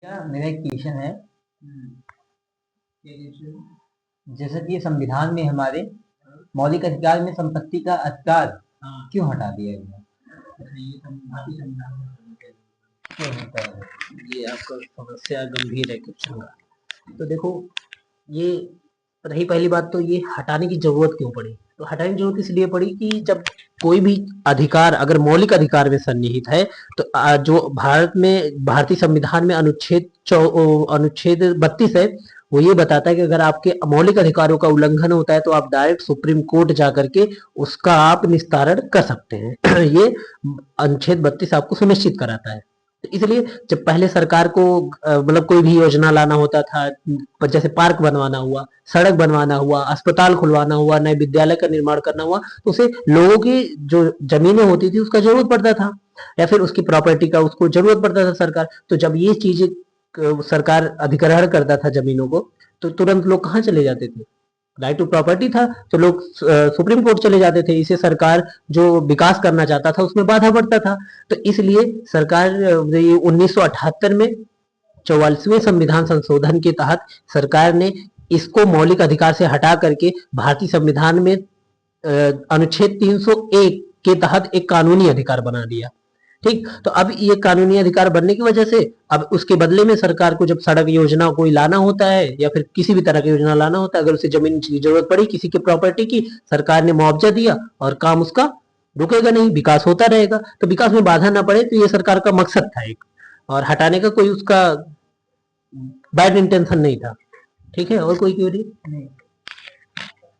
मेरा एक क्वेश्चन है। क्या क्वेश्चन? जैसा कि संविधान में हमारे मौलिक अधिकार में संपत्ति का अधिकार हाँ, क्यों हटा दिया गया? अच्छा, ये भारतीय संविधान में समस्या क्यों होता है? है। ये आपका समस्या गंभीर है क्वेश्चन का। तो देखो, ये रही पहली बात, तो ये हटाने की जरूरत क्यों पड़ी? तो हटाने की जरूरत इसलिए पड़ी कि जब कोई भी अधिकार अगर मौलिक अधिकार में सन्निहित है, तो जो भारत में भारतीय संविधान में अनुच्छेद 32 है, वो ये बताता है कि अगर आपके मौलिक अधिकारों का उल्लंघन होता है तो आप डायरेक्ट सुप्रीम कोर्ट जा करके उसका आप निस्तारण कर सकते हैं। ये अनुच्छेद 32 आपको सुनिश्चित कराता है। तो इसलिए जब पहले सरकार को मतलब कोई भी योजना लाना होता था, जैसे पार्क बनवाना हुआ, सड़क बनवाना हुआ, अस्पताल खुलवाना हुआ, नए विद्यालय का निर्माण करना हुआ, तो उसे लोगों की जो जमीनें होती थी उसका जरूरत पड़ता था, या फिर उसकी प्रॉपर्टी का उसको जरूरत पड़ता था सरकार। तो जब ये चीज सरकार अधिग्रहण करता था जमीनों को, तो तुरंत लोग कहाँ चले जाते थे? राइट टू प्रॉपर्टी था, तो लोग सुप्रीम कोर्ट चले जाते थे। इसे सरकार जो विकास करना चाहता था उसमें बाधा पड़ता था। तो इसलिए सरकार 1978 में 44वें संविधान संशोधन के तहत सरकार ने इसको मौलिक अधिकार से हटा करके भारतीय संविधान में अनुच्छेद 301 के तहत एक कानूनी अधिकार बना दिया। ठीक, तो अब ये कानूनी अधिकार बनने की वजह से अब उसके बदले में सरकार को जब सड़क योजना कोई लाना होता है या फिर किसी भी तरह की योजना लाना होता है, अगर उसे जमीन की जरूरत पड़ी किसी की प्रॉपर्टी की, सरकार ने मुआवजा दिया और काम उसका रुकेगा नहीं, विकास होता रहेगा। तो विकास में बाधा ना पड़े, तो ये सरकार का मकसद था एक, और हटाने का कोई उसका बैड इंटेंशन नहीं था। ठीक है, और कोई क्वेरी? नहीं।